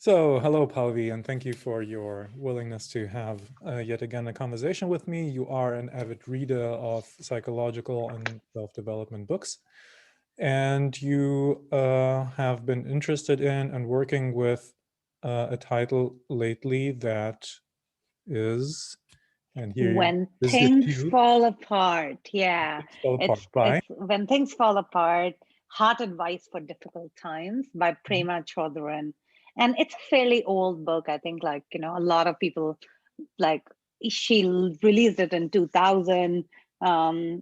So, hello, Palvi, and thank you for your willingness to have yet again a conversation with me. You are an avid reader of psychological and self-development books, and you have been interested in and working with a title lately that is, and here When is the things cue. fall apart. Yeah, Things Fall Apart it's by. it's when things fall apart. Heart Advice for Difficult Times by Mhm. Pema Chödrön. And it's a fairly old book. I think a lot of people like she released it in 2000.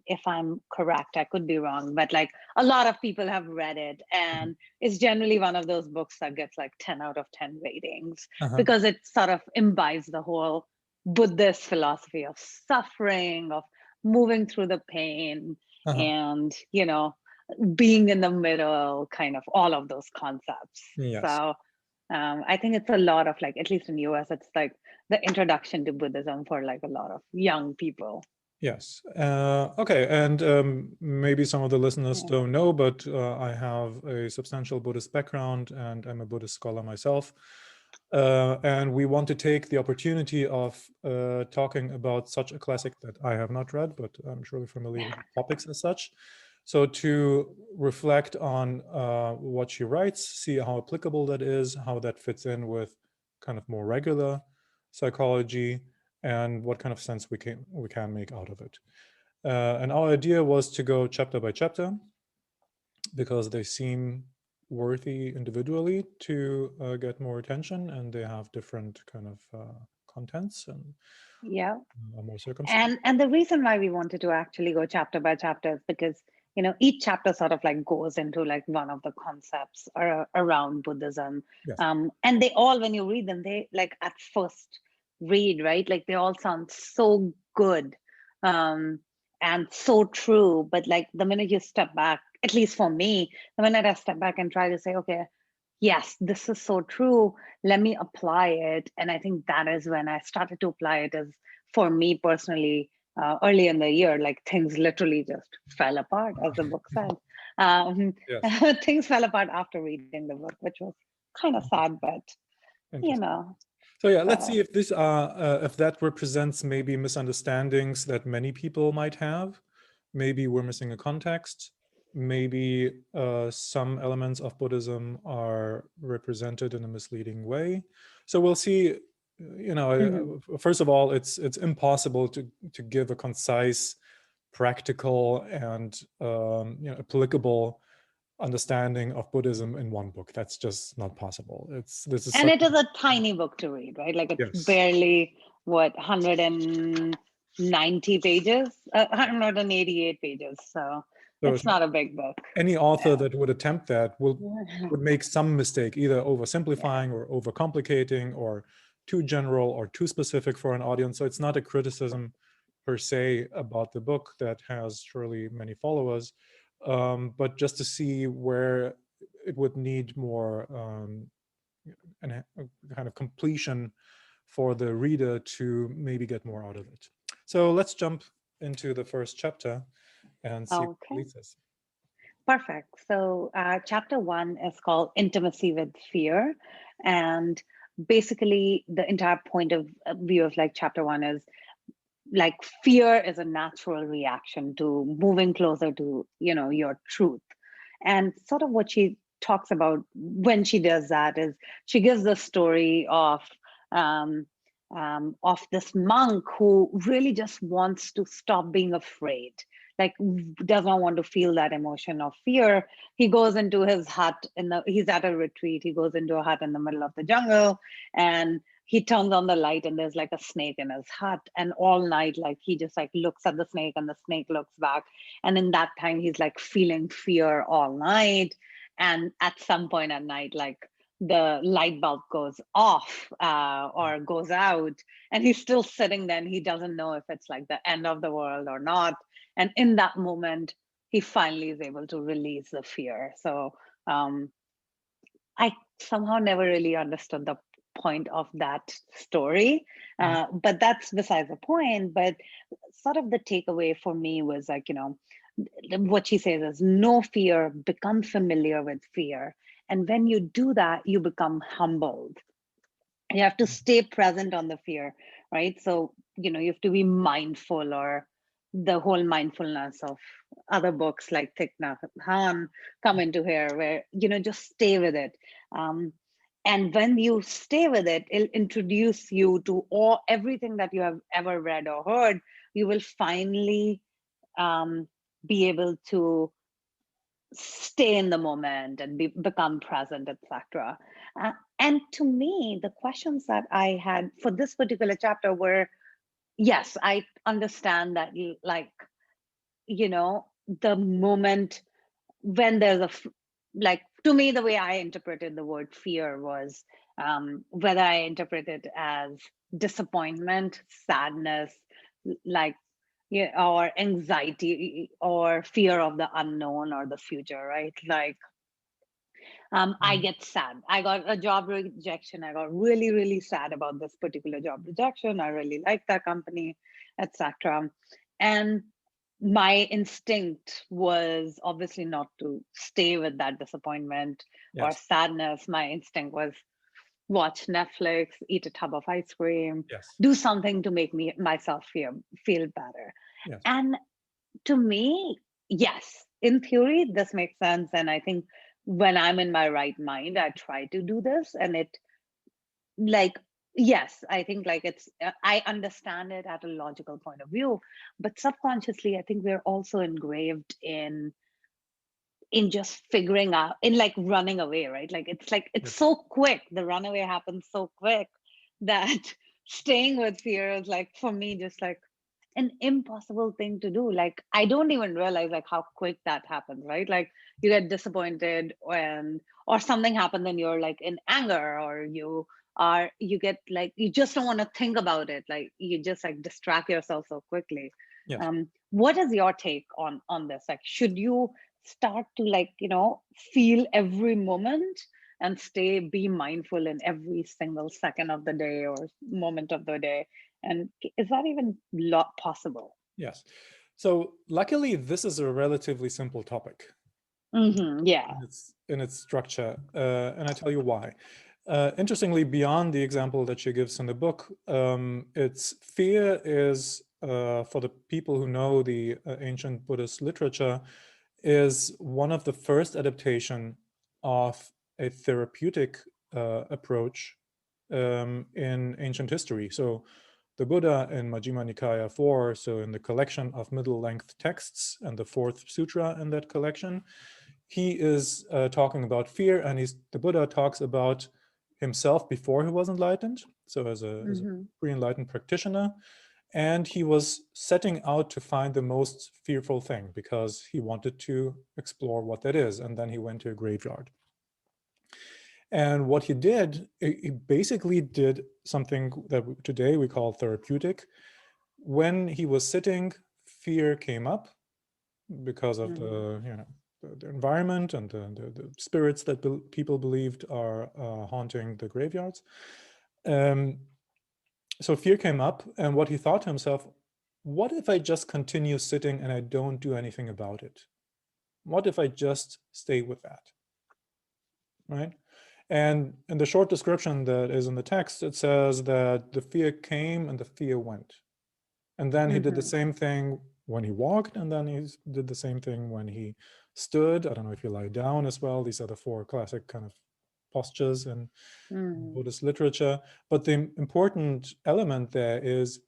If I'm correct, I could be wrong, but like a lot of people have read it, and it's generally one of those books that gets like 10 out of 10 ratings Uh-huh. because it sort of imbibes the whole Buddhist philosophy of suffering, of moving through the pain, Uh-huh. and being in the middle, kind of all of those concepts. Yes. So I think it's a lot of like, at least in US, it's like the introduction to Buddhism for like a lot of young people. Yes. Okay. And maybe some of the listeners Yeah. don't know, but I have a substantial Buddhist background and I'm a Buddhist scholar myself. And we want to take the opportunity of talking about such a classic that I have not read, but I'm surely familiar with the topics as such. So to reflect on what she writes, see how applicable that is, how that fits in with kind of more regular psychology, and what kind of sense we can make out of it. And our idea was to go chapter by chapter because they seem worthy individually to get more attention, and they have different kind of contents and Yeah. more circumstances. And the reason why we wanted to actually go chapter by chapter is because each chapter sort of like goes into like one of the concepts around Buddhism. Yes. And they all, when you read them, they like at first read, right, like they all sound so good, um and so true, but like the minute you step back, at least for me, the minute I step back and try to say, okay, yes, this is so true, let me apply it. And I think that is when I started to apply it. As for me personally, early in the year, like things literally just fell apart, as the book said. um, Yes. Things fell apart after reading the book, which was kind of sad, but you Interesting. know So yeah, let's uh, see if this if that represents maybe misunderstandings that many people might have. Maybe we're missing a context. Maybe some elements of Buddhism are represented in a misleading way. So we'll see. mhm. First of all, it's impossible to give a concise, practical, and applicable understanding of Buddhism in one book. That's just not possible. This is And such. it is a tiny book to read, right? Like it's Yes. barely what, 190 pages, 188 pages. So So it's not a big book. any author Yeah. that would attempt that would make some mistake, either Yeah. oversimplifying or overcomplicating or too general or too specific for an audience. So it's not a criticism per se about the book that has surely many followers, but just to see where it would need more a kind of completion for the reader to maybe get more out of it. So let's jump into the first chapter and see what Okay. leads us. Perfect. So, chapter one is called Intimacy with Fear. And basically, the entire point of view of like chapter one is like fear is a natural reaction to moving closer to, your truth. And sort of what she talks about when she does that is she gives the story um, of this monk who really just wants to stop being afraid, like does not want to feel that emotion of fear. He goes into his hut he's at a retreat. He goes into a hut in the middle of the jungle, and he turns on the light, and there's like a snake in his hut, and all night like he just like looks at the snake and the snake looks back, and in that time he's like feeling fear all night. And at some point at night, like the light bulb goes off, or goes out, and he's still sitting there and he doesn't know if it's like the end of the world or not. And in that moment he finally is able to release the fear. So um, I somehow never really understood the point of that story, Mhm. but that's besides the point. But sort of the takeaway for me was like, what she says is no fear, become familiar with fear. And when you do that, you become humbled You have to stay present on the fear, right? So, you have to be mindful, or the whole mindfulness of other books like Thich Nhat Hanh come into here, where, just stay with it. And when you stay with it, it'll introduce you to everything that you have ever read or heard. You will finally be able to stay in the moment and become present, etc. And to me, the questions that I had for this particular chapter were, yes, I understand that, the moment when there's like, to me, the way I interpreted the word fear was, whether I interpret it as disappointment, sadness, like, or anxiety, or fear of the unknown or the future, right? Like, I get sad. I got a job rejection. I got really, really sad about this particular job rejection. I really like that company, etc. And my instinct was obviously not to stay with that disappointment or Yes. sadness. My instinct was watch Netflix, eat a tub of ice cream, Yes. do something to make myself feel better. Yes. And to me, yes, in theory, this makes sense. And I think when I'm in my right mind, I try to do this. And it, like, yes, I think, like, I understand it at a logical point of view, but subconsciously, I think we're also engraved in just figuring out, in like running away, right? Like, it's Yes. so quick. The runaway happens so quick that staying with fear is, like, for me, just like an impossible thing to do. Like, I don't even realize, like, how quick that happens, right? Like, you get disappointed or something happened, and you're like in anger, or you get like, you just don't want to think about it. Like, you just like distract yourself so quickly. Yes. What is your take on this? Like, should you start to, like, feel every moment and be mindful in every single second of the day or moment of the day? And is that even possible? Yes. So luckily, this is a relatively simple topic. Yeah. In its structure, and I tell you why. Interestingly, beyond the example that she gives in the book, its fear is, for the people who know the ancient Buddhist literature, is one of the first adaptation of a therapeutic approach in ancient history. So the Buddha in Majjhima Nikaya 4, so in the collection of middle-length texts and the fourth sutra in that collection, he is talking about fear, and the Buddha talks about himself before he was enlightened, so as a pre-enlightened practitioner, and he was setting out to find the most fearful thing because he wanted to explore what that is, and then he went to a graveyard. And what he did, he basically did something that today we call therapeutic. When he was sitting, fear came up because of the environment and the spirits that people believed are haunting the graveyards. So fear came up, and what he thought to himself, what if I just continue sitting and I don't do anything about it? What if I just stay with that, right? And in the short description that is in the text, it says that the fear came and the fear went. And then he did the same thing when he walked, and then he did the same thing when he stood. I don't know if you lie down as well. These are the four classic kind of postures in Buddhist literature. But the important element there is,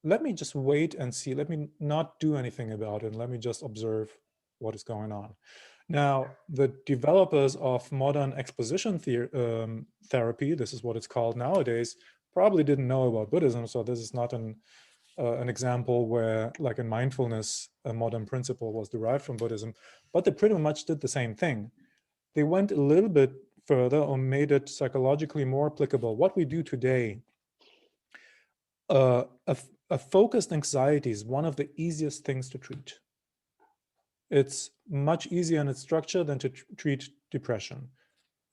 let me just wait and see. Let me not do anything about it. Let me just observe what is going on. Now, the developers of modern exposition therapy, this is what it's called nowadays, probably didn't know about Buddhism. So this is not an example where, like in mindfulness, a modern principle was derived from Buddhism, but they pretty much did the same thing. They went a little bit further or made it psychologically more applicable. What we do today, a focused anxiety is one of the easiest things to treat. It's much easier in its structure than to treat depression.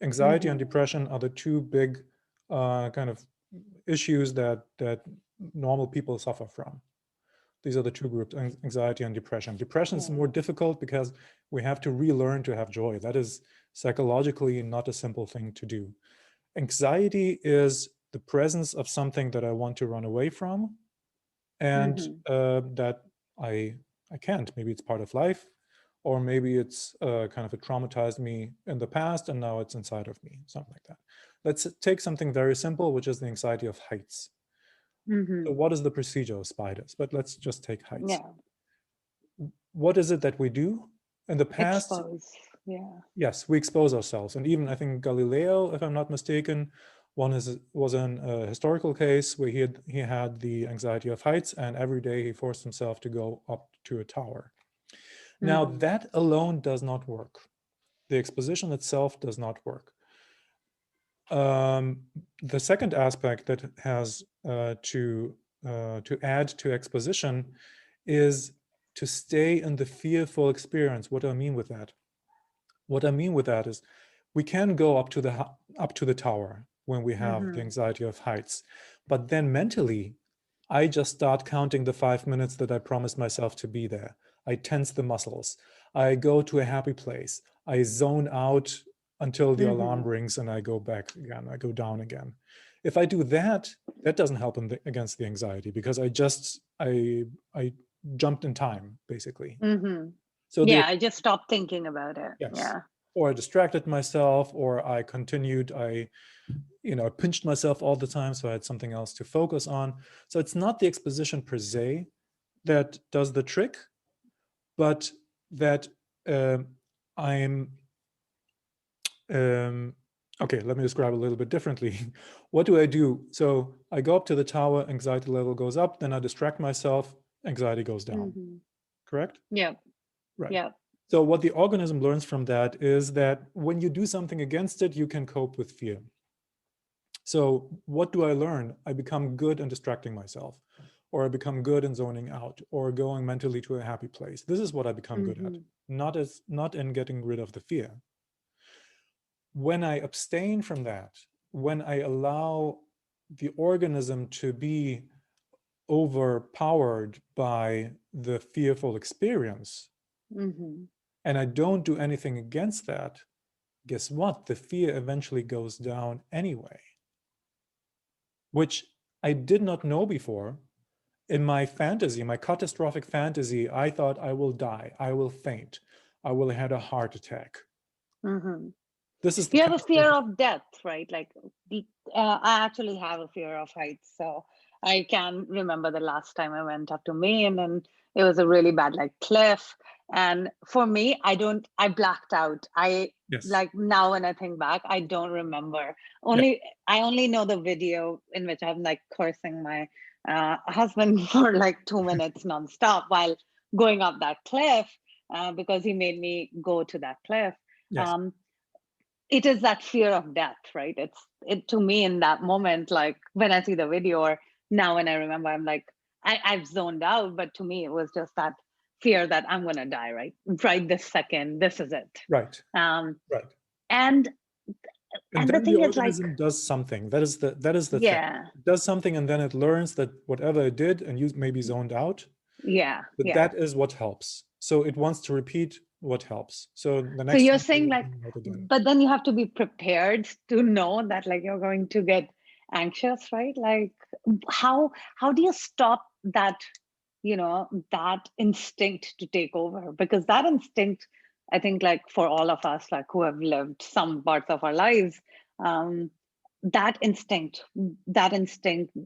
Anxiety and depression are the two big kind of issues that normal people suffer from. These are the two groups, anxiety and depression. Depression is more difficult because we have to relearn to have joy. That is psychologically not a simple thing to do. Anxiety is the presence of something that I want to run away from, and that I can't. Maybe it's part of life, or maybe it's kind of it traumatized me in the past and now it's inside of me, something like that. Let's take something very simple, which is the anxiety of heights. So what is the procedure of spiders? But let's just take heights. Yeah. What is it that we do? In the past, Expose. Yeah. yes, we expose ourselves. And even I think Galileo, if I'm not mistaken, was an historical case where he had the anxiety of heights, and every day he forced himself to go up to a tower. Now that alone does not work. The exposition itself does not work. The second aspect that has to add to exposition is to stay in the fearful experience. What do I mean with that? What I mean with that is we can go up to the tower when we have the anxiety of heights, but then mentally, I just start counting the 5 minutes that I promised myself to be there. I tense the muscles. I go to a happy place. I zone out until the alarm rings and I go back again. I go down again. If I do that, that doesn't help against the anxiety, because I jumped in time, basically. So yeah, I just stopped thinking about it. Yes. Yeah. Or I distracted myself, or I continued, I pinched myself all the time, so I had something else to focus on. So it's not the exposition per se that does the trick, but that I'm, okay, let me describe a little bit differently. What do I do? So I go up to the tower, anxiety level goes up, then I distract myself, anxiety goes down. Correct? Yeah. Right. Yeah. So what the organism learns from that is that when you do something against it, you can cope with fear. So what do I learn? I become good in distracting myself, or I become good in zoning out, or going mentally to a happy place. This is what I become good at, not in getting rid of the fear. When I abstain from that, when I allow the organism to be overpowered by the fearful experience, and I don't do anything against that, guess what? The fear eventually goes down anyway, which I did not know before. In my fantasy, my catastrophic fantasy, I thought I will die, I will faint, I will have a heart attack. This is you have a fear of death, right? Like I actually have a fear of heights. So I can remember the last time I went up to Maine, and it was a really bad like cliff. And for me, I blacked out. Like now when I think back, I don't remember. I only know the video in which I'm like cursing my husband for like 2 minutes nonstop while going up that cliff because he made me go to that cliff. It is that fear of death, right? It to me in that moment, like when I see the video or now when I remember, I'm like, I've zoned out, but to me it was just that fear that I'm gonna die, right this second, this is it. Right. Right. And then the thing the is, like, does something. That is the thing. It does something, and then it learns that whatever it did, and you maybe zoned out. But that is what helps. So it wants to repeat what helps. So the next. So you're saying like, but then you have to be prepared to know that like you're going to get anxious, right? Like how do you stop that, that instinct to take over? Because that instinct, I think like for all of us, like who have lived some parts of our lives, that instinct,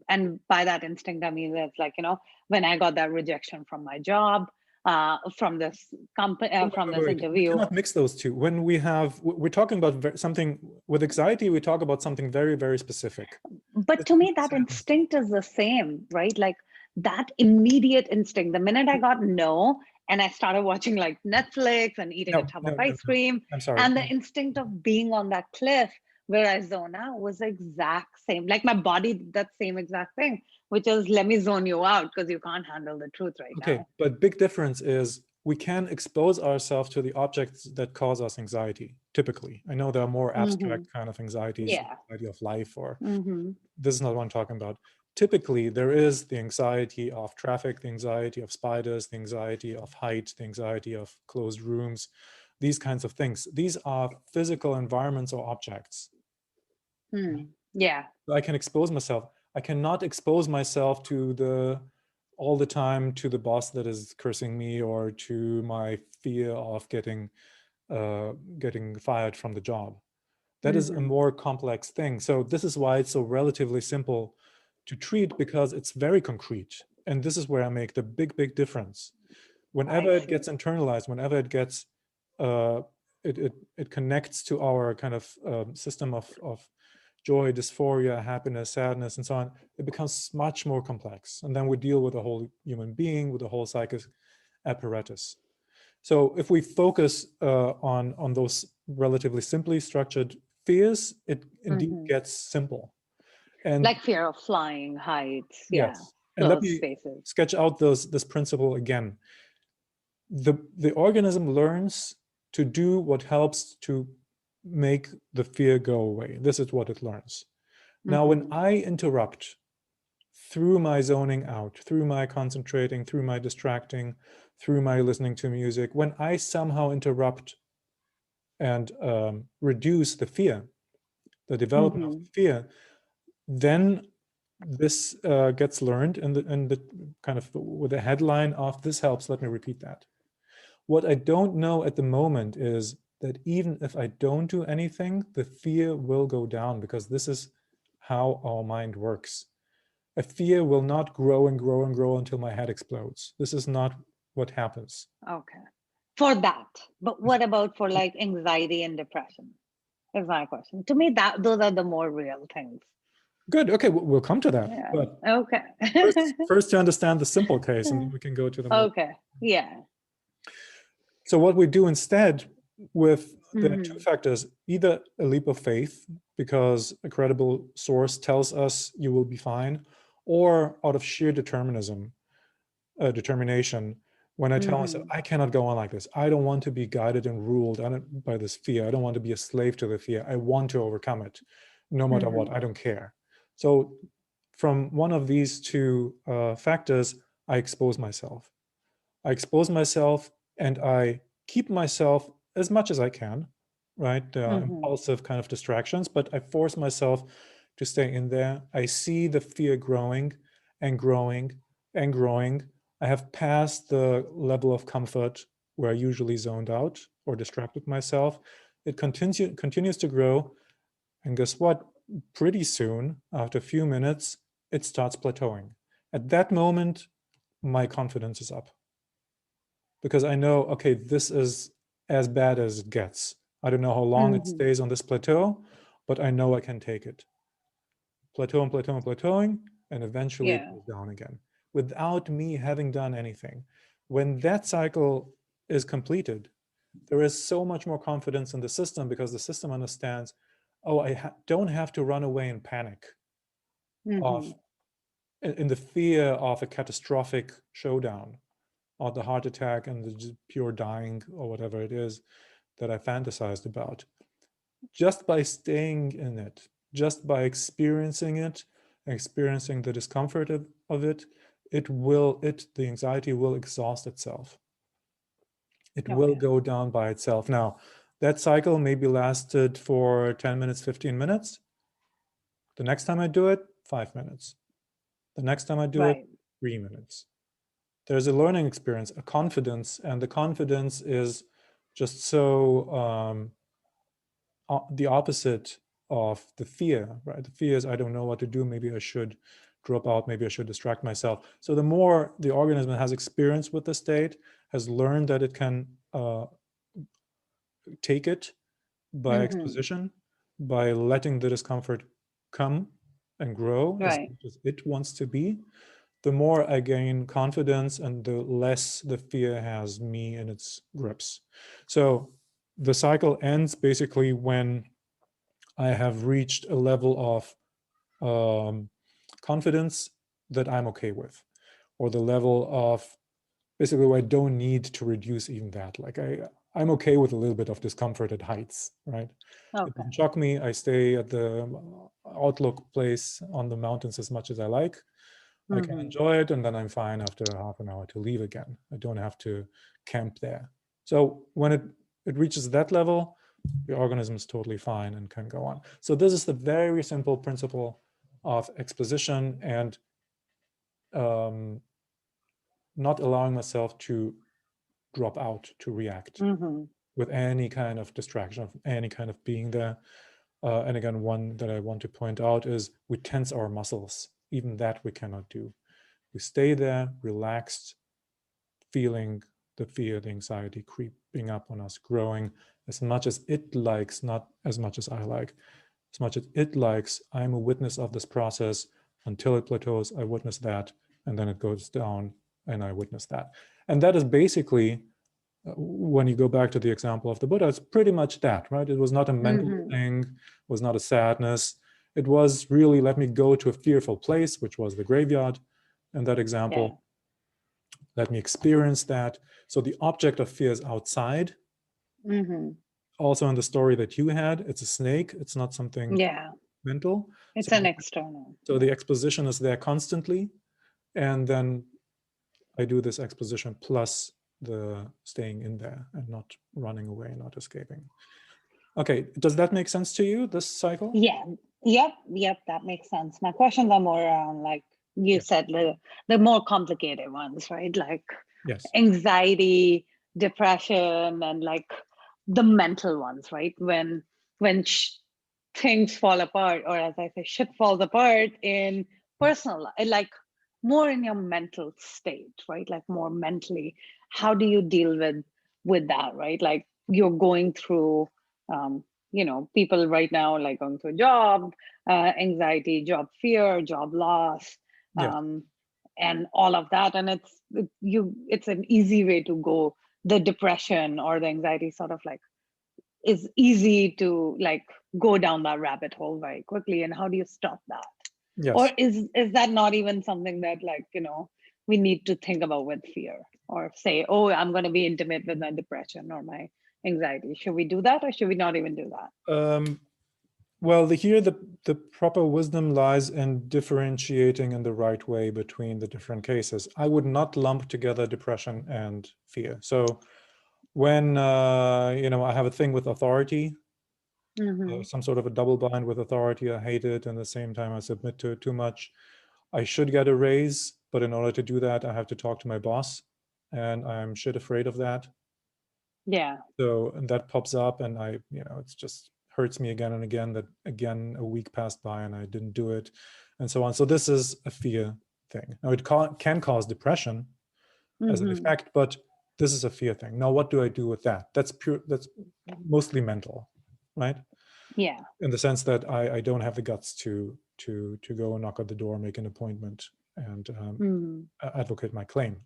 and by that instinct, I mean it's like, when I got that rejection from my job, from this company, from this interview. We cannot mix those two. When we're talking about something with anxiety, we talk about something very, very specific. But to me, that instinct is the same, right? Like that immediate instinct. The minute I got no, and I started watching like Netflix and eating a tub of ice cream, I'm sorry. And the instinct of being on that cliff where I zone out was the exact same. Like my body did that same exact thing, which is let me zone you out because you can't handle the truth right now. Okay, but big difference is we can expose ourselves to the objects that cause us anxiety, typically. I know there are more abstract kind of anxieties, anxiety of life, or this is not what I'm talking about. Typically, there is the anxiety of traffic, the anxiety of spiders, the anxiety of height, the anxiety of closed rooms, these kinds of things. These are physical environments or objects. Yeah. I can expose myself. I cannot expose myself to all the time to the boss that is cursing me, or to my fear of getting fired from the job. That is a more complex thing. So this is why it's so relatively simple to treat, because it's very concrete. And this is where I make the big difference. Whenever it gets internalized, whenever it gets it connects to our kind of system of joy, dysphoria, happiness, sadness, and so on, it becomes much more complex. And then we deal with the whole human being, with the whole psychic apparatus. So if we focus on those relatively simply structured fears, it indeed gets simple. And like fear of flying, heights, yes, and let closed me spaces. sketch out this principle again. The organism learns to do what helps to make the fear go away. This is what it learns. Now, when I interrupt through my zoning out, through my concentrating, through my distracting, through my listening to music, when I somehow interrupt and reduce the fear, the development of fear, then this gets learned, and the kind of with the headline of "this helps." Let me repeat that. What I don't know at the moment is that even if I don't do anything, the fear will go down, because this is how our mind works. A fear will not grow and grow and grow until my head explodes. This is not what happens. Okay. For that. But what about for like anxiety and depression? Is my question. To me, that those are the more real things. Good. Okay, we'll come to that. Yeah. But Okay. first to understand the simple case, and then we can go to the more. Okay. Yeah. So what we do instead with the two factors, either a leap of faith, because a credible source tells us you will be fine, or out of sheer determination, when I tell myself, I cannot go on like this. I don't want to be guided and ruled by this fear. I don't want to be a slave to the fear. I want to overcome it, no matter what. I don't care. So from one of these two factors, I expose myself. I expose myself, and I keep myself as much as I can, right? There are impulsive kind of distractions, but I force myself to stay in there. I see the fear growing and growing and growing. I have passed the level of comfort where I usually zoned out or distracted myself. It continues to grow. And guess what? Pretty soon, after a few minutes, it starts plateauing. At that moment, my confidence is up, because I know, okay, this is as bad as it gets. I don't know how long it stays on this plateau, but I know I can take it. Plateau and plateau and plateauing, and eventually it goes down again without me having done anything. When that cycle is completed, there is so much more confidence in the system, because the system understands, oh, I don't have to run away in panic of in the fear of a catastrophic showdown, or the heart attack and the pure dying, or whatever it is that I fantasized about. Just by staying in it, just by experiencing it, experiencing the discomfort of it, the anxiety will exhaust itself. It will go down by itself. Now, that cycle maybe lasted for 10 minutes, 15 minutes. The next time I do it, 5 minutes. The next time I do it, 3 minutes. There's a learning experience, a confidence, and the confidence is just so the opposite of the fear, right? The fear is, I don't know what to do. Maybe I should drop out. Maybe I should distract myself. So the more the organism has experience with the state, has learned that it can take it by exposition, by letting the discomfort come and grow as much as it wants to be, the more I gain confidence, and the less the fear has me in its grips. So the cycle ends basically when I have reached a level of confidence that I'm okay with, or the level of basically where I don't need to reduce even that. Like I'm okay with a little bit of discomfort at heights, right? It doesn't shock me. I stay at the outlook place on the mountains as much as I like. I can enjoy it, and then I'm fine after half an hour to leave again. I don't have to camp there. So when it reaches that level, the organism is totally fine and can go on. So this is the very simple principle of exposition and not allowing myself to drop out, to react with any kind of distraction, of any kind of being there. And again, one that I want to point out is we tense our muscles. Even that we cannot do. We stay there, relaxed, feeling the fear, the anxiety creeping up on us, growing as much as it likes, not as much as I like. As much as it likes, I'm a witness of this process until it plateaus. I witness that, and then it goes down, and I witness that. And that is basically, when you go back to the example of the Buddha, it's pretty much that, right? It was not a mental thing, it was not a sadness. It was really, let me go to a fearful place, which was the graveyard in that example. Let me experience that. So the object of fear is outside. Also in the story that you had, it's a snake. It's not something mental. It's an external. So the exposition is there constantly. And then I do this exposition plus the staying in there and not running away, not escaping. Okay, does that make sense to you, this cycle? Yeah, yep, that makes sense. My questions are more around, like you said, the more complicated ones, right? Like anxiety, depression, and like the mental ones, right? When things fall apart, or as I say, shit falls apart in personal life, like more in your mental state, right? Like more mentally, how do you deal with that, right? Like you're going through you know, people right now like going through job anxiety, job fear, job loss, and all of that. And it's an easy way to go. The depression or the anxiety sort of like is easy to like go down that rabbit hole very quickly. And how do you stop that? Or is that not even something that, like, you know, we need to think about with fear, or say, oh, I'm going to be intimate with my depression or my anxiety? Should we do that, or should we not even do that? Well, here the proper wisdom lies in differentiating in the right way between the different cases. I would not lump together depression and fear. So when you know, I have a thing with authority, some sort of a double bind with authority, I hate it, and at the same time I submit to it too much. I should get a raise, but in order to do that, I have to talk to my boss, and I'm shit afraid of that. So, and that pops up, and I, you know, it's just hurts me again and again that again a week passed by and I didn't do it, and so on. So this is a fear thing. Now it can cause depression as an effect, but this is a fear thing. Now, what do I do with that? That's mostly mental, right? In the sense that I don't have the guts to go and knock at the door, make an appointment, and advocate my claim.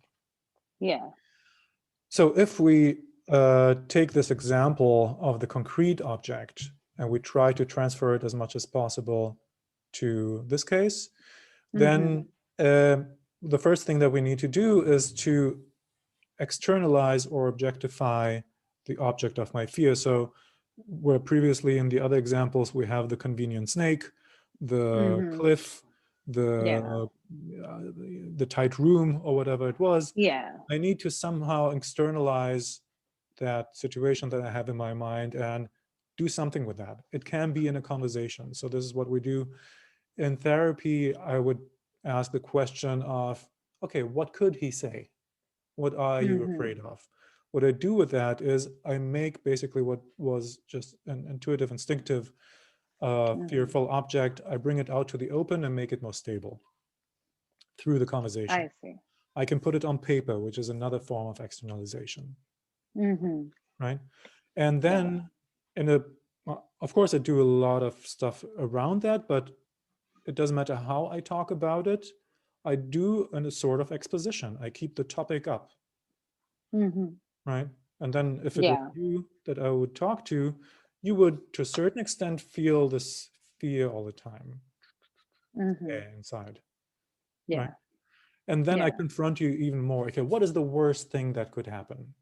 So if we take this example of the concrete object and we try to transfer it as much as possible to this case, then the first thing that we need to do is to externalize or objectify the object of my fear. So where previously in the other examples we have the convenient snake, the cliff, the tight room, or whatever it was, I need to somehow externalize that situation that I have in my mind and do something with that. It can be in a conversation. So this is what we do in therapy. I would ask the question of, okay, what could he say? What are you afraid of? What I do with that is I make basically what was just an intuitive, instinctive, fearful object. I bring it out to the open and make it more stable through the conversation. I see. I can put it on paper, which is another form of externalization. Right? And then of course I do a lot of stuff around that, but it doesn't matter how I talk about it. I do in a sort of exposition. I keep the topic up. Right? And then if it were you that I would talk to, you would to a certain extent feel this fear all the time inside. Right? And then I confront you even more. Okay, what is the worst thing that could happen?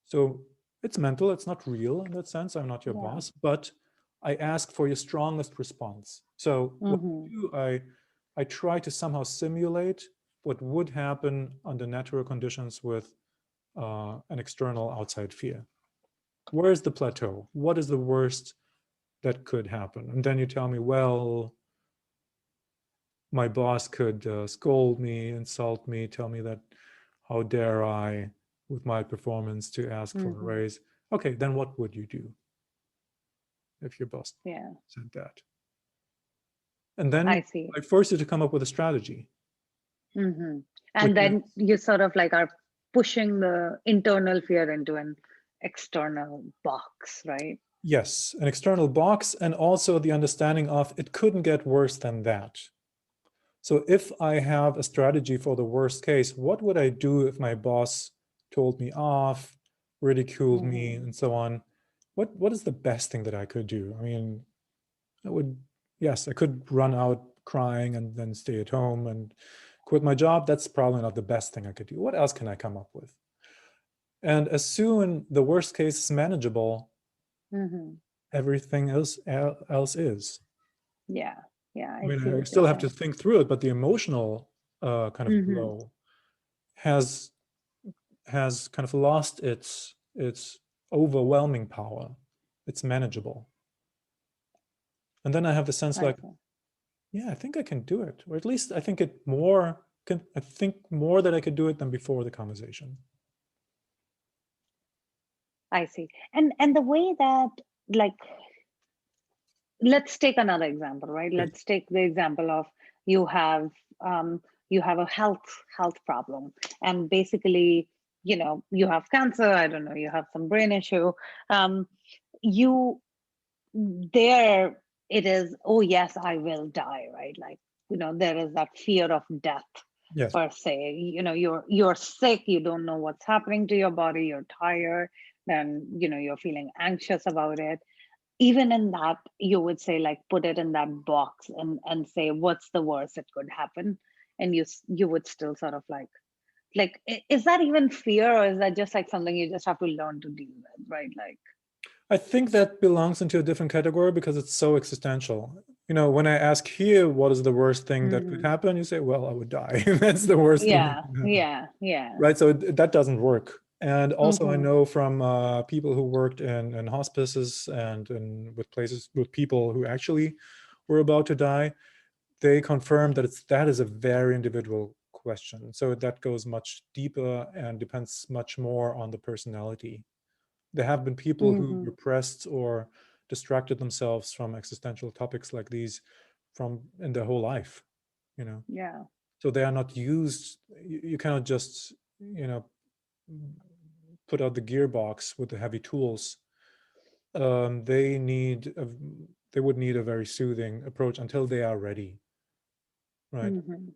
So it's mental, it's not real in that sense. I'm not your boss, but I ask for your strongest response. So what I do, I try to somehow simulate what would happen under natural conditions with an external outside fear. Where's the plateau? What is the worst that could happen? And then you tell me, well, my boss could scold me, insult me, tell me that, how dare I, with my performance, to ask for a raise. Okay, then what would you do if your boss said that? And then I see. I force you to come up with a strategy. And then you sort of like are pushing the internal fear into an external box, right? Yes, an external box, and also the understanding of it couldn't get worse than that. So if I have a strategy for the worst case, what would I do if my boss told me off, ridiculed me, and so on? What is the best thing that I could do? I mean, I could run out crying and then stay at home and quit my job. That's probably not the best thing I could do. What else can I come up with? And as soon the worst case is manageable, everything else is. Yeah. I mean, I still have to think through it, but the emotional kind of blow has kind of lost its overwhelming power. It's manageable. And then I have the sense like, yeah, I think I can do it. Or at least I think more that I could do it than before the conversation. I see. And the way that, like, let's take another example, right? Let's take the example of you have a health problem, and basically, you have cancer, I don't know, you have some brain issue. There it is, oh yes, I will die, right? Like, there is that fear of death. Yes. Per se, you're sick, you don't know what's happening to your body, you're tired, then you're feeling anxious about it. Even in that, you would say, like, put it in that box and say, what's the worst that could happen? And you would still sort of like, is that even fear, or is that just like something you just have to learn to deal with, right? Like, I think that belongs into a different category because it's so existential. When I ask here, what is the worst thing that could happen? You say, well, I would die. That's the worst thing that could happen. Yeah. Right, so that doesn't work. And also I know from people who worked in hospices and with people who actually were about to die, they confirmed that that is a very individual question. So that goes much deeper and depends much more on the personality. There have been people who repressed or distracted themselves from existential topics like these in their whole life, Yeah. So they are not used. You cannot just, put out the gearbox with the heavy tools. They would need a very soothing approach until they are ready, right?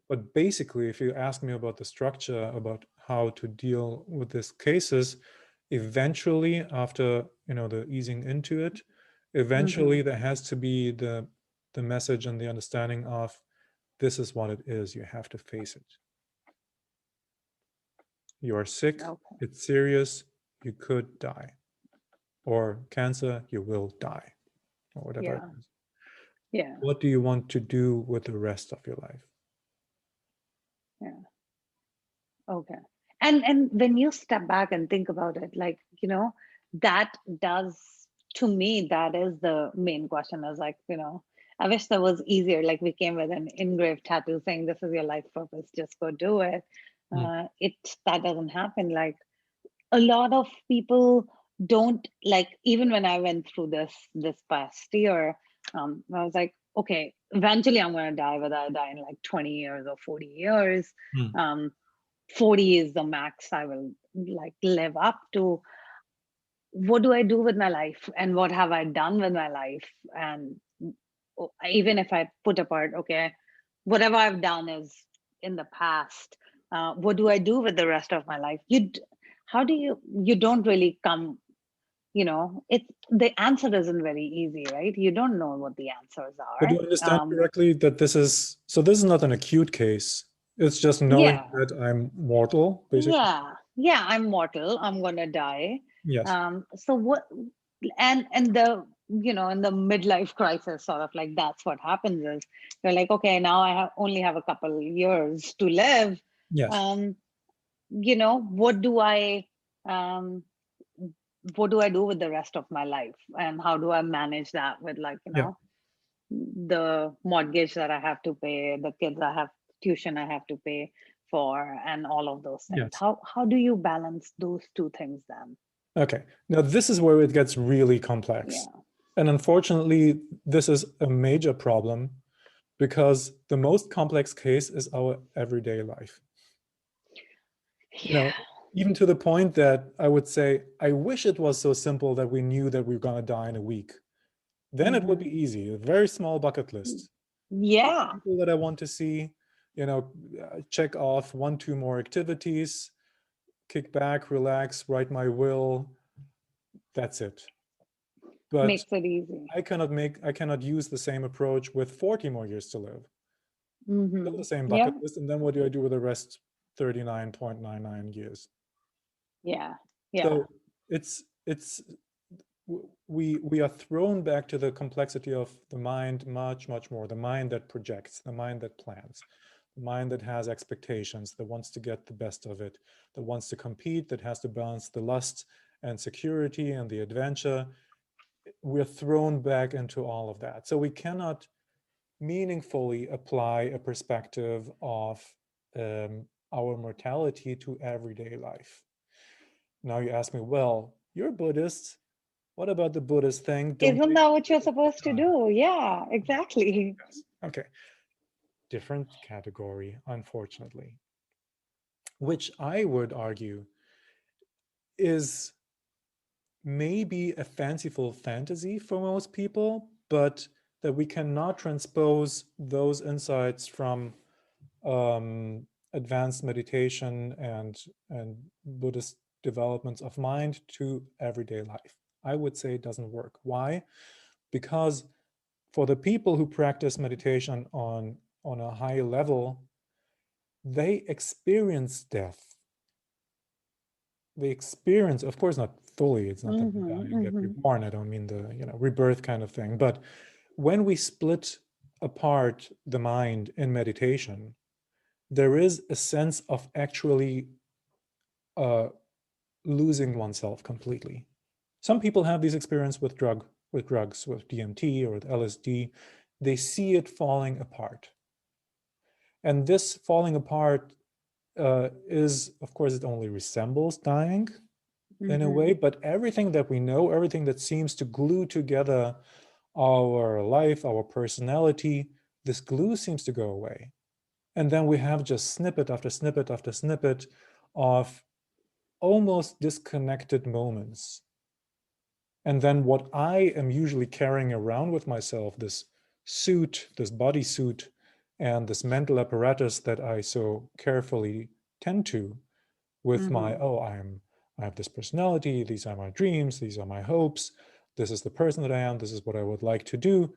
But basically, if you ask me about the structure, about how to deal with these cases, eventually, after the easing into it, eventually there has to be the message and the understanding of, this is what it is. You have to face it. You are sick. It's serious. You could die. Or cancer, you will die, or whatever it is. Yeah. What do you want to do with the rest of your life? Yeah. Okay. And when you step back and think about it, like, that does, to me, that is the main question. Is like, I wish that was easier. Like, we came with an engraved tattoo saying, this is your life purpose, just go do it. That doesn't happen. Like, a lot of people don't, like, even when I went through this past year, I was like, okay, eventually I'm going to die, whether I die in like 20 years or 40 years. 40 is the max I will like live up to. What do I do with my life, and what have I done with my life? And even if I put apart, okay, whatever I've done is in the past. What do I do with the rest of my life? You don't really come, the answer isn't very easy, right? You don't know what the answers are. But do you understand correctly that this is not an acute case? It's just knowing that I'm mortal, basically. Yeah, I'm mortal. I'm gonna die. Yes. So what? And the in the midlife crisis, sort of like, that's what happens is you're like, okay, now I only have a couple years to live. Yes. What do I? what do I do with the rest of my life? And how do I manage that with, like, Yeah. the mortgage that I have to pay, the kids I have, tuition I have to pay for, and all of those things. Yes. How do you balance those two things then? Okay. Now this is where it gets really complex. Yeah. And unfortunately, this is a major problem because the most complex case is our everyday life. You know, even to the point that I would say, I wish it was so simple that we knew that we were going to die in a week. Then it would be easy, a very small bucket list. Yeah. People that I want to see, you know, check off 1-2 more activities, kick back, relax, write my will. That's it. But Makes it easy. I cannot use the same approach with 40 more years to live. Still the same bucket list, and then what do I do with the rest 39.99 years? Yeah. Yeah. So it's we are thrown back to the complexity of the mind much more. The mind that projects, the mind that plans, the mind that has expectations, that wants to get the best of it, that wants to compete, that has to balance the lust and security and the adventure. We're thrown back into all of that. So we cannot meaningfully apply a perspective of our mortality to everyday life. Now you ask me, well, you're Buddhist. What about the Buddhist thing? Isn't that what you're supposed to do? Yeah, exactly. Yes. Okay. Different category, unfortunately, which I would argue is maybe a fanciful fantasy for most people, but that we cannot transpose those insights from advanced meditation and Buddhist developments of mind to everyday life. I would say it doesn't work. Why? Because for the people who practice meditation on a high level, they experience death. They experience, of course, not fully. It's not that you die and get reborn. I don't mean the rebirth kind of thing. But when we split apart the mind in meditation, there is a sense of actually losing oneself completely. Some people have these experiences with drugs, with DMT or with LSD. They see it falling apart. And this falling apart is, of course, it only resembles dying in a way, but everything that we know, everything that seems to glue together our life, our personality, this glue seems to go away. And then we have just snippet after snippet after snippet of almost disconnected moments. And then what I am usually carrying around with myself, this suit, this bodysuit, and this mental apparatus that I so carefully tend to with my, I have this personality, these are my dreams, these are my hopes, this is the person that I am, this is what I would like to do,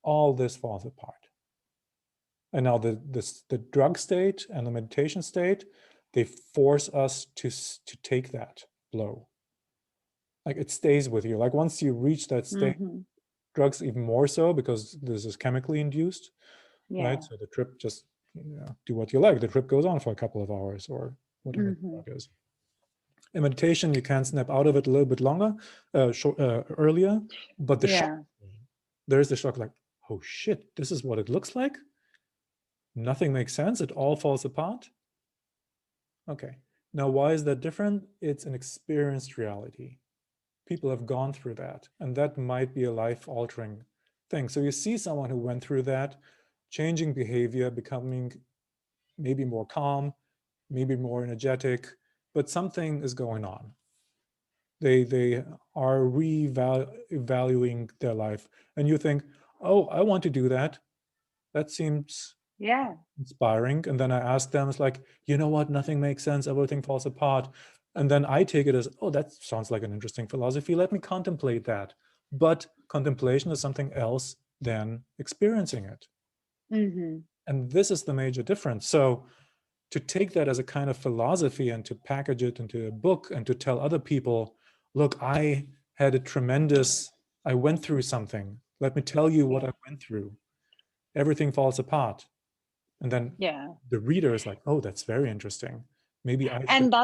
all this falls apart. And now the drug state and the meditation state, they force us to take that blow. Like it stays with you. Like once you reach that state, drugs even more so because this is chemically induced, right? So the trip just do what you like. The trip goes on for a couple of hours or whatever the drug is. In meditation, you can snap out of it a little bit longer, earlier, but the shock, there's the shock like, oh shit, this is what it looks like. Nothing makes sense. It all falls apart. Okay. Now, why is that different? It's an experienced reality. People have gone through that, and that might be a life-altering thing. So you see someone who went through that, changing behavior, becoming maybe more calm, maybe more energetic, but something is going on. They are reevaluating their life, and you think, oh, I want to do that. That seems inspiring. And then I ask them, it's like, you know what, nothing makes sense, everything falls apart. And then I take it as, oh, that sounds like an interesting philosophy, let me contemplate that. But contemplation is something else than experiencing it. And this is the major difference. So to take that as a kind of philosophy and to package it into a book and to tell other people, look, I had a tremendous, I went through something, let me tell you what I went through, everything falls apart. And then the reader is like, oh, that's very interesting. Maybe I should. And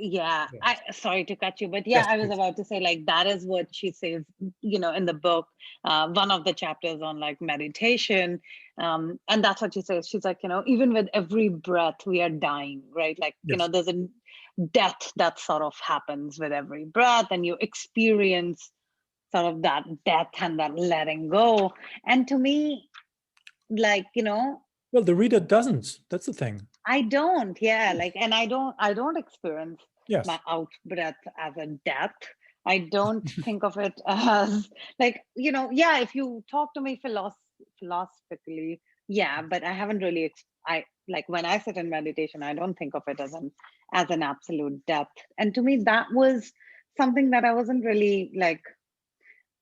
Yeah, Yes. sorry to cut you, but yeah, Yes, I was please. about to say, like, that is what she says, in the book, one of the chapters on like meditation. And that's what she says. She's like, even with every breath, we are dying, right? Like, Yes. there's a death that sort of happens with every breath, and you experience sort of that death and that letting go. And to me, like, Well, the reader doesn't. That's the thing. I don't, yeah, like, and I don't experience my Yes. out breath as a death. I don't think of it as like, yeah, if you talk to me philosophically, yeah, but I haven't really, I like when I sit in meditation, I don't think of it as an absolute death. And to me, that was something that I wasn't really like,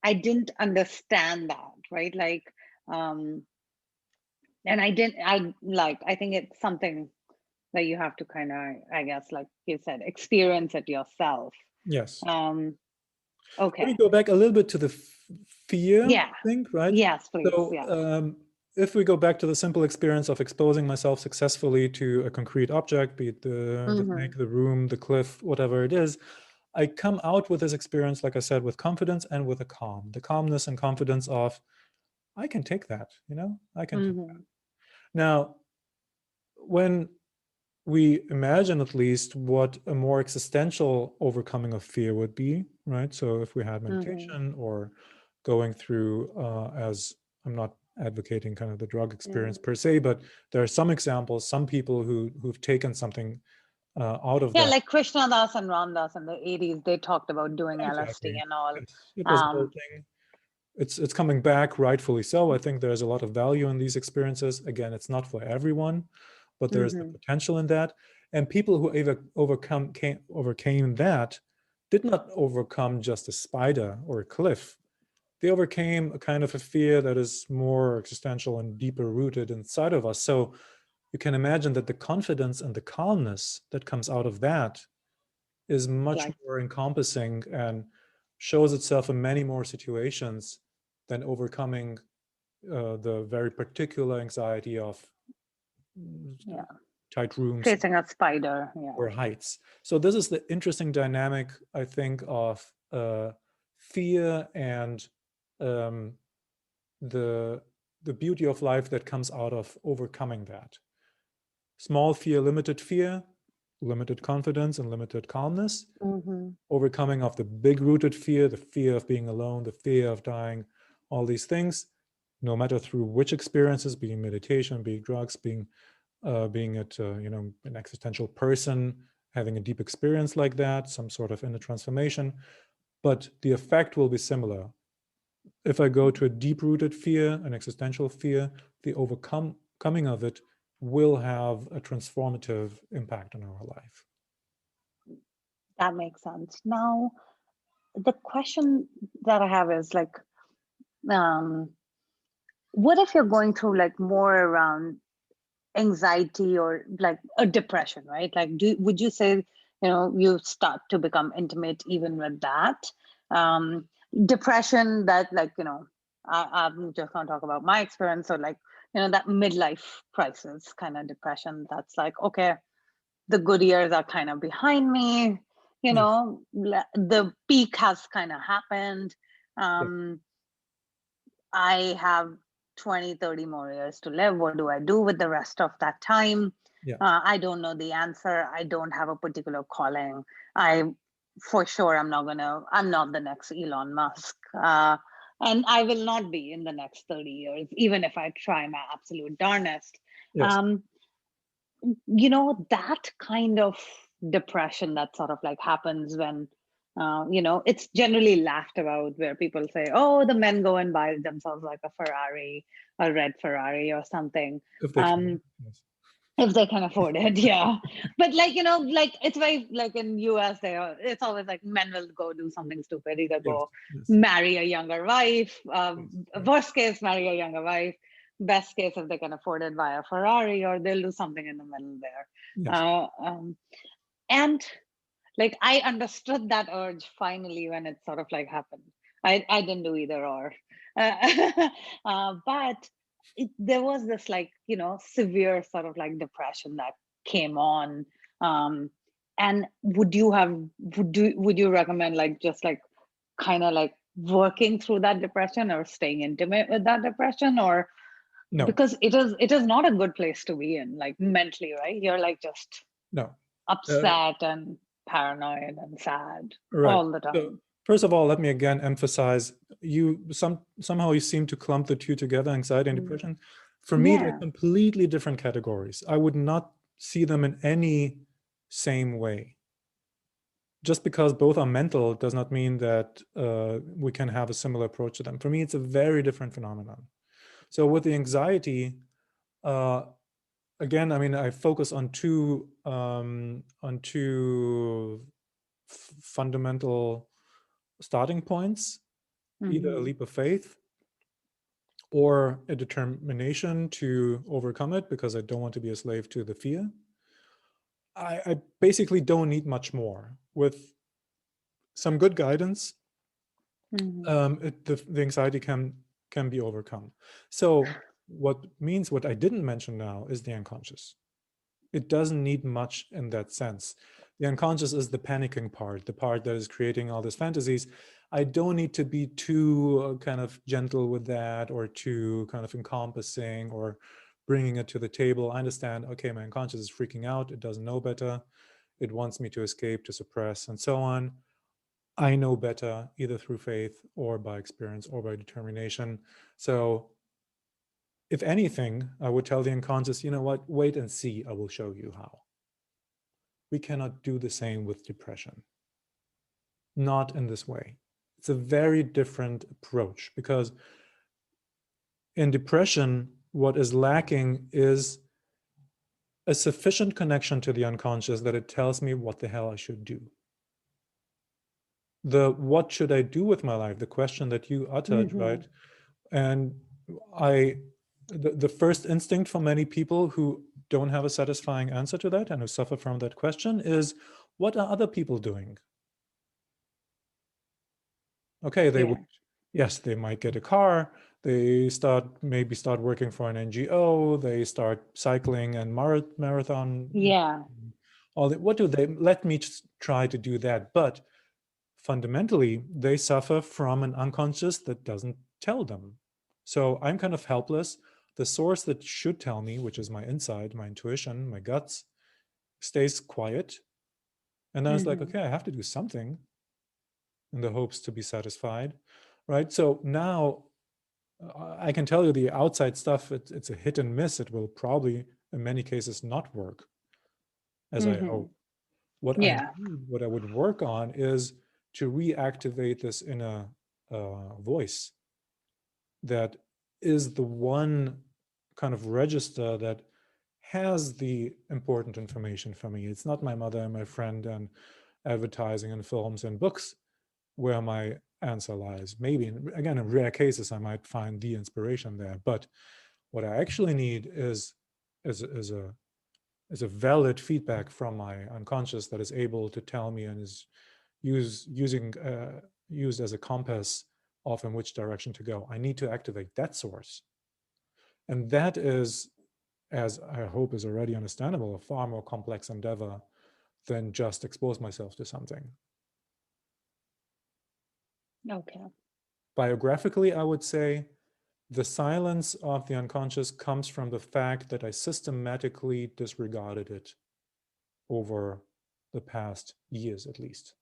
I didn't understand that, right? Like, um, and I think it's something that you have to kind of, I guess, like you said, experience it yourself. Yes. um Let me okay, go back a little bit to the fear yeah, thing, right? yes, please, So, yeah. if we go back to the simple experience of exposing myself successfully to a concrete object, be it the Mm-hmm. snake, the room, the cliff, whatever it is, I come out with this experience, like I said, with confidence and with a calm, the calmness and confidence of, I can take that, I can take that. Mm-hmm. Now, when we imagine at least what a more existential overcoming of fear would be, right? So if we had Mm-hmm. meditation or going through, as I'm not advocating kind of the drug experience Mm. per se, but there are some examples, some people who've taken something out of Yeah, that. like Krishna Das and Ram Das in the 80s, they talked about doing LSD Exactly. and all. Yes, it was a whole um thing. It's coming back, rightfully so. I think there's a lot of value in these experiences. Again, it's not for everyone, but there is the mm-hmm. potential in that. And people who overcame that did not overcome just a spider or a cliff. They overcame a kind of a fear that is more existential and deeper rooted inside of us. So you can imagine that the confidence and the calmness that comes out of that is much Like, more encompassing and shows itself in many more situations than overcoming the very particular anxiety of yeah, tight rooms facing a spider, yeah. or heights. So this is the interesting dynamic, I think, of fear and um, the the beauty of life that comes out of overcoming that. Small fear, limited confidence, and limited calmness. Mm-hmm. Overcoming of the big rooted fear, the fear of being alone, the fear of dying, all these things, no matter through which experiences, being meditation, being drugs, being it an existential person having a deep experience like that, some sort of inner transformation, but the effect will be similar. If I go to a deep rooted fear, an existential fear, the overcoming of it will have a transformative impact on our life. That makes sense. Now, the question that I have is like, um what if you're going through like more around anxiety or like a depression, right? Like, would you say, you start to become intimate even with that? um Depression that, like, I'm just going to talk about my experience. So like, that midlife crisis kind of depression, that's like, okay, the good years are kind of behind me, Yes. the peak has kind of happened. Yeah. um I have 20, 30 more years to live. What do I do with the rest of that time? Yeah. I don't know the answer. I don't have a particular calling. For sure, I'm not the next Elon Musk. And I will not be in the next 30 years, even if I try my absolute darnest. Yes. Um, that kind of depression that sort of like happens when, it's generally laughed about, where people say, oh, the men go and buy themselves like a Ferrari, a red Ferrari or something. If they can. um Yes. if they can afford it, yeah. But like, like, it's very like in US, it's always like men will go do something stupid, either Yes. go Yes. marry a younger wife, Yes. Yes. worst case, marry a younger wife, best case, if they can afford it, buy a Ferrari, or they'll do something in the middle there. Yes. And like, I understood that urge finally when it sort of like happened. I didn't do either or. But there was this, like, severe sort of like depression that came on. um And would you recommend like just like kind of like working through that depression or staying intimate with that depression? Or No, because it is not a good place to be in, like mentally, right? You're like just no. upset and paranoid and sad Right. all the So time. first of all, let me again emphasize, somehow you seem to clump the two together, anxiety and depression. For me, they're Yeah. completely different categories. I would not see them in any same way. Just because both are mental does not mean that we can have a similar approach to them. For me, it's a very different phenomenon. So with the anxiety, again, I mean, I focus on two fundamental starting points, either a leap of faith or a determination to overcome it because I don't want to be a slave to the fear. I basically don't need much more. With some good guidance, the anxiety can be overcome. So what I didn't mention now is the unconscious. It doesn't need much in that sense. The unconscious is the panicking part, the part that is creating all these fantasies. I don't need to be too kind of gentle with that or too kind of encompassing or bringing it to the table. I understand, okay, my unconscious is freaking out. It doesn't know better. It wants me to escape, to suppress, and so on. I know better either through faith or by experience or by determination. So if anything, I would tell the unconscious, you know what, wait and see, I will show you how. We cannot do the same with depression. Not in this way. It's a very different approach because in depression, what is lacking is a sufficient connection to the unconscious that it tells me what the hell I should do. The what should I do with my life, the question that you uttered, right? And the first instinct for many people who don't have a satisfying answer to that and who suffer from that question is, what are other people doing? Okay, they would, yes, they might get a car, they maybe start working for an NGO, they start cycling and marathon. What do they, let me just try to do that. But fundamentally, they suffer from an unconscious that doesn't tell them. So I'm kind of helpless. The source that should tell me, which is my inside, my intuition, my guts, stays quiet. And then it's like, okay, I have to do something in the hopes to be satisfied, right? So now I can tell you the outside stuff, it's a hit and miss. It will probably, in many cases, not work as I hope. What I would work on is to reactivate this inner voice that is the one kind of register that has the important information for me. It's not my mother and my friend and advertising and films and books where my answer lies. Maybe, again, in rare cases, I might find the inspiration there. But what I actually need is a valid feedback from my unconscious that is able to tell me and is used as a compass of in which direction to go. I need to activate that source. And that is, as I hope is already understandable, a far more complex endeavor than just expose myself to something. Okay. Biographically, I would say the silence of the unconscious comes from the fact that I systematically disregarded it over the past years, at least.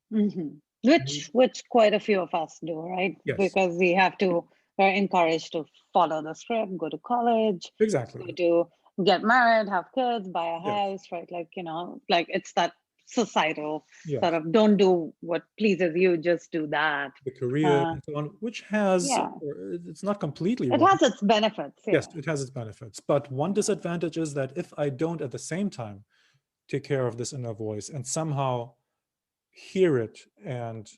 Which quite a few of us do, right? Yes. Because we're encouraged to follow the script, go to college, exactly, go to get married, have kids, buy a house, right? Like, like it's that societal sort of, don't do what pleases you, just do that. The career and so on, which has, it's not completely wrong. It has its benefits. Yes, it has its benefits. But one disadvantage is that if I don't at the same time take care of this inner voice and somehow hear it and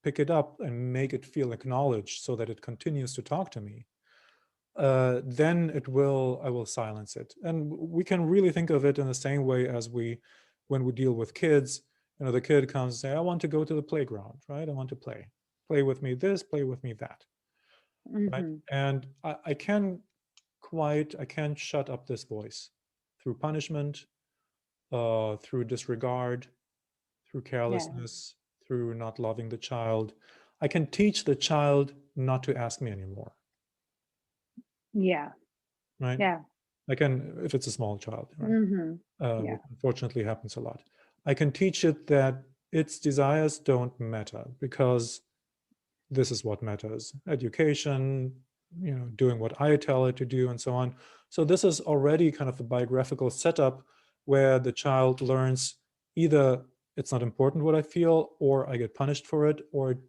pick it up and make it feel acknowledged so that it continues to talk to me, then I will silence it. And we can really think of it in the same way as when we deal with kids. The kid comes and say, I want to go to the playground, right? I want to play with me this, play with me that. Right? And I can't shut up this voice through punishment, through disregard, through carelessness, through not loving the child. I can teach the child not to ask me anymore. Yeah. Right? Yeah. I can, if it's a small child, right? Yeah. Which unfortunately happens a lot. I can teach it that its desires don't matter, because this is what matters: education, doing what I tell it to do, and so on. So this is already kind of a biographical setup where the child learns either it's not important what I feel, or I get punished for it, or it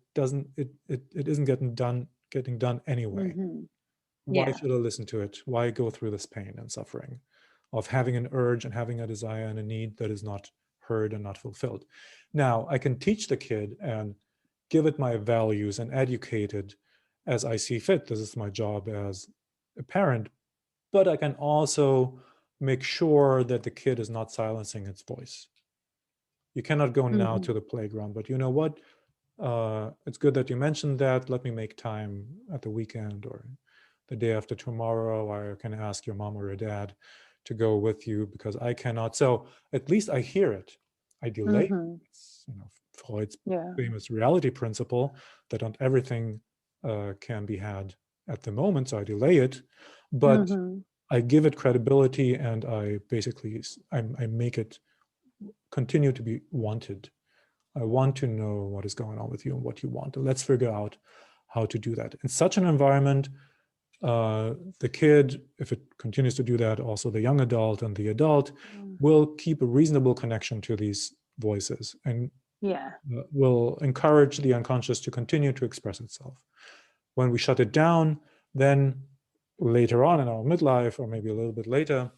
isn't getting done anyway. Why Yeah. should I listen to it? Why go through this pain and suffering of having an urge and having a desire and a need that is not heard and not fulfilled? Now, I can teach the kid and give it my values and educate it as I see fit. This is my job as a parent. But I can also make sure that the kid is not silencing its voice. You cannot go now to the playground, but you know what? It's good that you mentioned that. Let me make time at the weekend or the day after tomorrow, or I can ask your mom or your dad to go with you because I cannot. So at least I hear it. I delay. It's, Freud's famous reality principle that not everything can be had at the moment. So I delay it, but I give it credibility, and I basically I make it continue to be wanted. I want to know what is going on with you and what you want. Let's figure out how to do that. In such an environment, the kid, if it continues to do that, also the young adult and the adult will keep a reasonable connection to these voices and will encourage the unconscious to continue to express itself. When we shut it down, then later on in our midlife, or maybe a little bit later,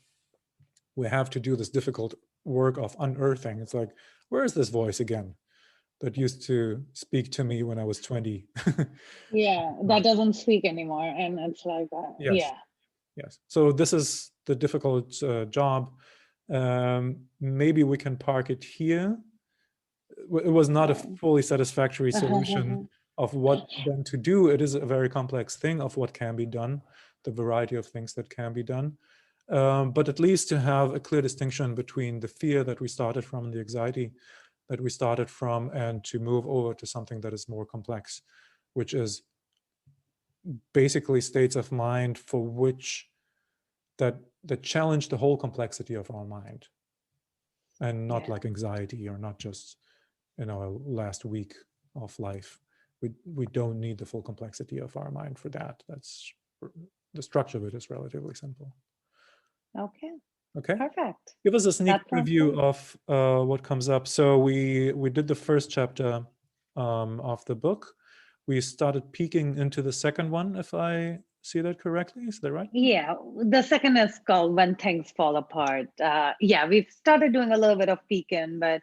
we have to do this difficult work of unearthing. It's like, where is this voice again that used to speak to me when I was 20? That doesn't speak anymore. And it's like, yes. Yes. So this is the difficult job. Maybe we can park it here. It was not a fully satisfactory solution of what then to do. It is a very complex thing of what can be done, the variety of things that can be done. But at least to have a clear distinction between the fear that we started from and the anxiety that we started from, and to move over to something that is more complex, which is basically states of mind for which that challenge the whole complexity of our mind, and not like anxiety, or not just a last week of life. We don't need the full complexity of our mind for that. That's the structure of it is relatively simple. Okay, perfect. Give us a sneak preview of what comes up. So we did the first chapter of the book. We started peeking into the second one, if I see that correctly. Is that right? Yeah, the second is called When Things Fall Apart. We've started doing a little bit of peeking, but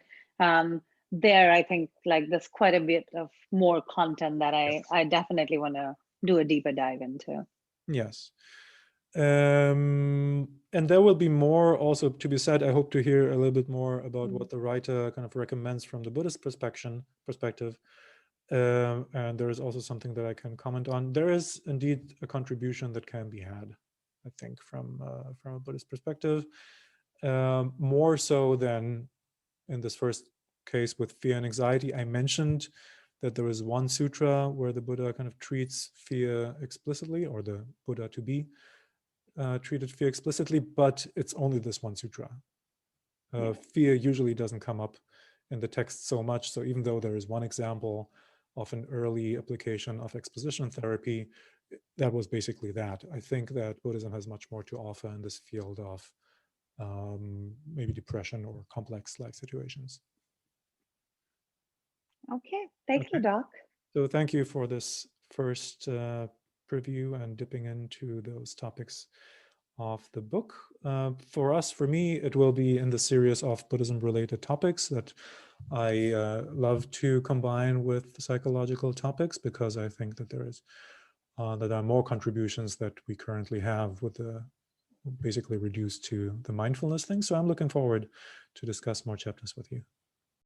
there I think like there's quite a bit of more content that I definitely want to do a deeper dive into. Yes. And there will be more also to be said. I hope to hear a little bit more about what the writer kind of recommends from the Buddhist perspective. And there is also something that I can comment on. There is indeed a contribution that can be had, I think, from a Buddhist perspective, more so than in this first case with fear and anxiety. I mentioned that there is one sutra where the Buddha kind of treats fear explicitly, or the Buddha to be treated fear explicitly, but it's only this one sutra. Fear usually doesn't come up in the text so much. So even though there is one example of an early application of exposition therapy, that was basically that. I think that Buddhism has much more to offer in this field of maybe depression or complex life situations. Okay, thank you, Doc. So thank you for this first preview and dipping into those topics of the book. For me, it will be in the series of Buddhism-related topics that I love to combine with psychological topics, because I think that there are more contributions that we currently have with the basically reduced to the mindfulness thing. So I'm looking forward to discuss more chapters with you.